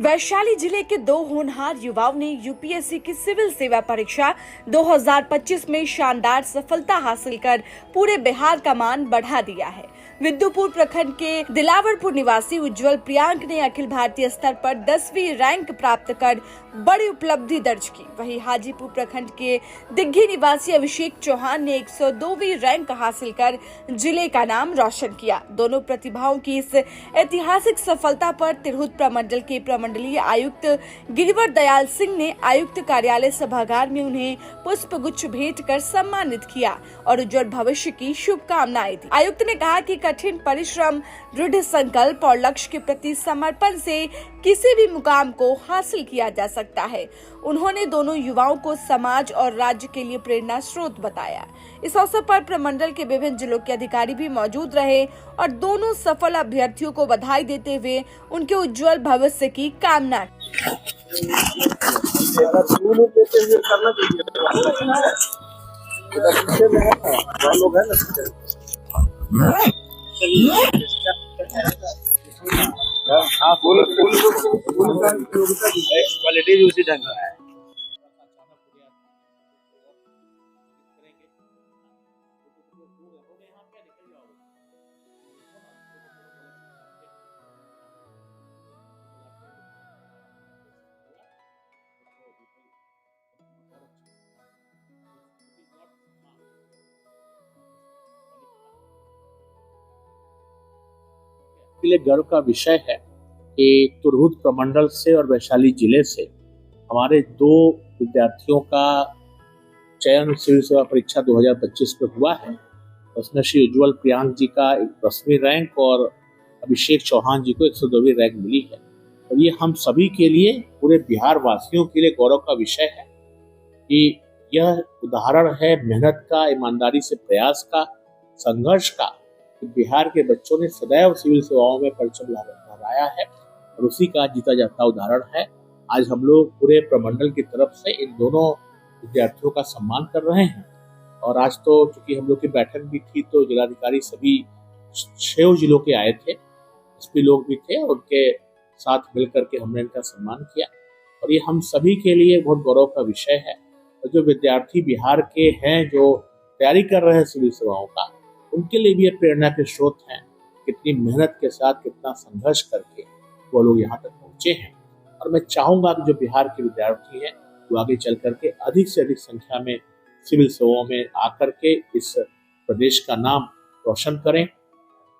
वैशाली जिले के दो होनहार युवाओं ने यूपीएससी की सिविल सेवा परीक्षा 2025 में शानदार सफलता हासिल कर पूरे बिहार का मान बढ़ा दिया है। विद्युपुर प्रखंड के दिलावरपुर निवासी उज्जवल प्रियांक ने अखिल भारतीय स्तर पर 10वीं रैंक प्राप्त कर बड़ी उपलब्धि दर्ज की। वहीं हाजीपुर प्रखंड के दिग्घी निवासी अभिषेक चौहान ने 102वीं रैंक हासिल कर जिले का नाम रोशन किया। दोनों प्रतिभाओं की इस ऐतिहासिक सफलता पर तिरहुत प्रमंडल के प्रमंडलीय आयुक्त गिरिवर दयाल सिंह ने आयुक्त कार्यालय सभागार में उन्हें पुष्प गुच्छ भेंट कर सम्मानित किया और उज्जवल भविष्य की शुभकामनाएं दी। आयुक्त ने कहा कि कठिन परिश्रम, दृढ़ संकल्प और लक्ष्य के प्रति समर्पण से किसी भी मुकाम को हासिल किया जा सकता है। उन्होंने दोनों युवाओं को समाज और राज्य के लिए प्रेरणा स्रोत बताया। इस अवसर पर प्रमंडल के विभिन्न जिलों के अधिकारी भी मौजूद रहे और दोनों सफल अभ्यर्थियों को बधाई देते हुए उनके उज्जवल भविष्य की कामना क्वालिटी भी उसी ढंग का है। के लिए गर्व का विषय है कि तिरहुत प्रमंडल से और वैशाली जिले से हमारे दो विद्यार्थियों का चयन सिविल सेवा परीक्षा 2025 में हुआ है। उसमें श्री उज्जवल प्रियांक जी का 10वीं रैंक और अभिषेक चौहान जी को 102वीं रैंक मिली है। और ये हम सभी के लिए, पूरे बिहार वासियों के लिए गौरव का विषय है कि यह उदाहरण है मेहनत का, ईमानदारी से प्रयास का, संघर्ष का। बिहार के बच्चों ने सदैव सिविल सेवाओं में परचम लहराया है और उसी का जीता जाता उदाहरण है। आज हम लोग पूरे प्रमंडल की तरफ से इन दोनों विद्यार्थियों का सम्मान कर रहे हैं। और आज तो चूंकि हम लोग की बैठक भी थी तो जिलाधिकारी सभी 6 जिलों के आए थे, एसपी लोग भी थे और उनके साथ मिलकर के हमने इनका सम्मान किया। और ये हम सभी के लिए बहुत गौरव का विषय है। और जो विद्यार्थी बिहार के हैं जो तैयारी कर रहे हैं सिविल सेवाओं का, उनके लिए भी ये प्रेरणा के स्रोत हैं। कितनी मेहनत के साथ, कितना संघर्ष करके वो लोग यहाँ तक पहुँचे हैं। और मैं चाहूँगा कि जो बिहार के विद्यार्थी हैं वो आगे चल करके अधिक से अधिक संख्या में सिविल सेवाओं में आकर के इस प्रदेश का नाम रोशन करें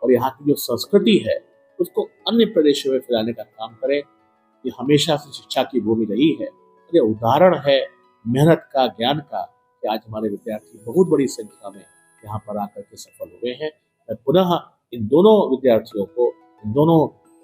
और यहाँ की जो संस्कृति है उसको अन्य प्रदेशों में फैलाने का काम करें। ये हमेशा से शिक्षा की भूमि रही है। ये उदाहरण है मेहनत का, ज्ञान का, कि आज हमारे विद्यार्थी बहुत बड़ी संख्या में यहाँ पर आकर के सफल हुए हैं। मैं पुनः इन दोनों विद्यार्थियों को, इन दोनों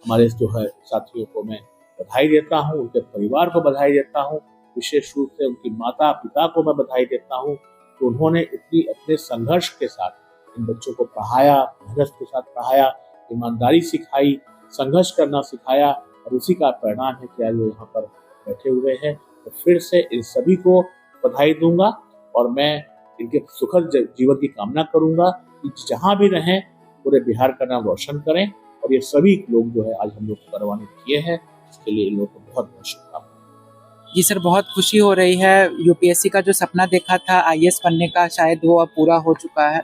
हमारे जो है साथियों को मैं बधाई देता हूँ, उनके परिवार को बधाई देता हूँ, विशेष रूप से उनकी माता पिता को मैं बधाई देता हूँ कि उन्होंने इतनी अपने संघर्ष के साथ इन बच्चों को पढ़ाया, मेहनत के साथ पढ़ाया, ईमानदारी सिखाई, संघर्ष करना सिखाया और उसी का परिणाम है कि आज वो यहाँ पर बैठे हुए हैं। तो फिर से इन सभी को बधाई दूंगा और मैं इनके सुखद जीवन की कामना करूंगा कि जहां भी रहें पूरे बिहार का नाम रोशन करें। और ये सभी लोग जो है आज हम लोग परवाने किए हैं, इसके लिए इन लोगों को बहुत बहुत शुभकामनाएं। जी सर, बहुत खुशी हो रही है। यूपीएससी का जो सपना देखा था आईएएस बनने का, शायद वो अब पूरा हो चुका है।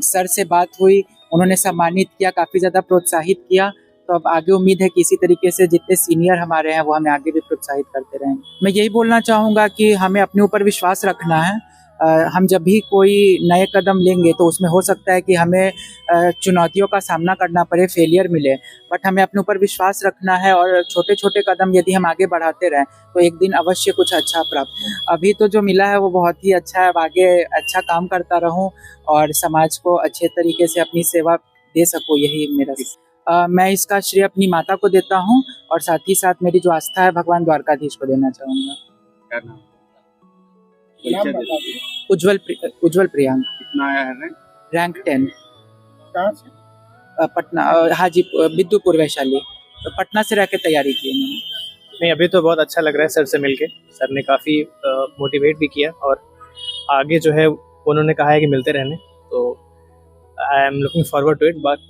सर से बात हुई, उन्होंने सम्मानित किया, काफ़ी ज़्यादा प्रोत्साहित किया। तो अब आगे उम्मीद है कि इसी तरीके से जितने सीनियर हमारे हैं वो हमें आगे भी प्रोत्साहित करते रहेंगे। मैं यही बोलना चाहूँगा कि हमें अपने ऊपर विश्वास रखना है। हम जब भी कोई नए कदम लेंगे तो उसमें हो सकता है कि हमें चुनौतियों का सामना करना पड़े, फेलियर मिले, बट हमें अपने ऊपर विश्वास रखना है और छोटे छोटे कदम यदि हम आगे बढ़ाते रहें तो एक दिन अवश्य कुछ अच्छा प्राप्त हो। अभी तो जो मिला है वो बहुत ही अच्छा है। अब आगे अच्छा काम करता रहूं और समाज को अच्छे तरीके से अपनी सेवा दे सकूं, यही मेरा मैं इसका श्रेय अपनी माता को देता हूं और साथ ही साथ मेरी जो आस्था है भगवान द्वारकाधीश को देना चाहूँगा। उज्जवल प्रियांक। कितना आया है रैंक 10। कहाँ से? पटना, हाजीपुर, विद्युपुर, वैशाली। तो पटना से रह के तैयारी की मैंने। नहीं, अभी तो बहुत अच्छा लग रहा है सर से मिलके। सर ने काफ़ी मोटिवेट भी किया और आगे जो है उन्होंने कहा है कि मिलते रहने, तो I am looking forward to it. But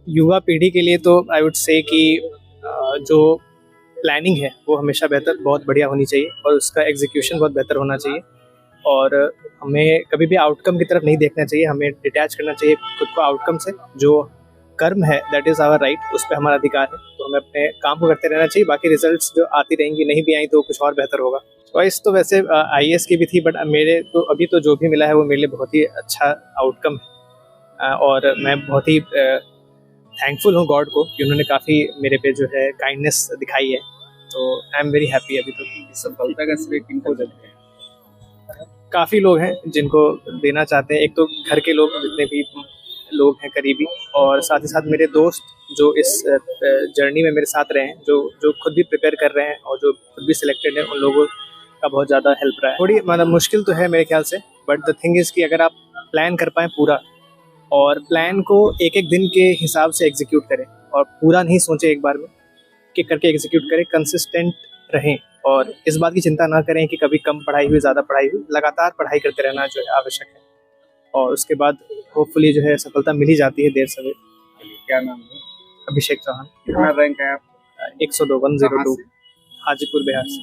युवा पीढ़ी के लिए तो आई वुड से कि जो प्लानिंग है वो हमेशा बहुत बढ़िया होनी चाहिए और उसका एग्जीक्यूशन बहुत बेहतर होना चाहिए। और हमें कभी भी आउटकम की तरफ नहीं देखना चाहिए, हमें डिटैच करना चाहिए खुद को आउटकम से। जो कर्म है दैट इज़ आवर राइट, उस पर हमारा अधिकार है, तो हमें अपने काम को करते रहना चाहिए। बाकी रिजल्ट्स जो आती रहेंगी, नहीं भी आई तो कुछ और बेहतर होगा। चॉइस तो वैसे IAS की भी थी, बट मेरे तो अभी तो जो भी मिला है वो मेरे लिए बहुत ही अच्छा आउटकम है। और मैं बहुत ही थैंकफुल हूँ गॉड को कि उन्होंने काफ़ी मेरे पे जो है काइंडनेस दिखाई है। तो आई एम वेरी हैप्पी। अभी तो सफलता का श्रेय किनको देते हैं? काफ़ी लोग हैं जिनको देना चाहते हैं। एक तो घर के लोग, जितने भी लोग हैं करीबी, और साथ ही साथ मेरे दोस्त जो इस जर्नी में मेरे साथ रहे हैं, जो खुद भी प्रिपेयर कर रहे हैं और जो खुद भी सिलेक्टेड हैं, उन लोगों का बहुत ज़्यादा हेल्प रहा है। थोड़ी मतलब मुश्किल तो है मेरे ख्याल से, बट द थिंग इज़ कि अगर आप प्लान कर पाएँ पूरा, और प्लान को एक एक दिन के हिसाब से एग्जीक्यूट करें, और पूरा नहीं सोचें एक बार में कि करके एग्जीक्यूट करें, कंसिस्टेंट रहें, और इस बात की चिंता ना करें कि कभी कम पढ़ाई हुई, ज़्यादा पढ़ाई हुई। लगातार पढ़ाई करते रहना जो है आवश्यक है, और उसके बाद होपफुली जो है सफलता मिल ही जाती है देर सवेर। क्या नाम है? अभिषेक चौहान। कितना रैंक है आप? 102 कहाँ 102 से? हाजीपुर बिहार से।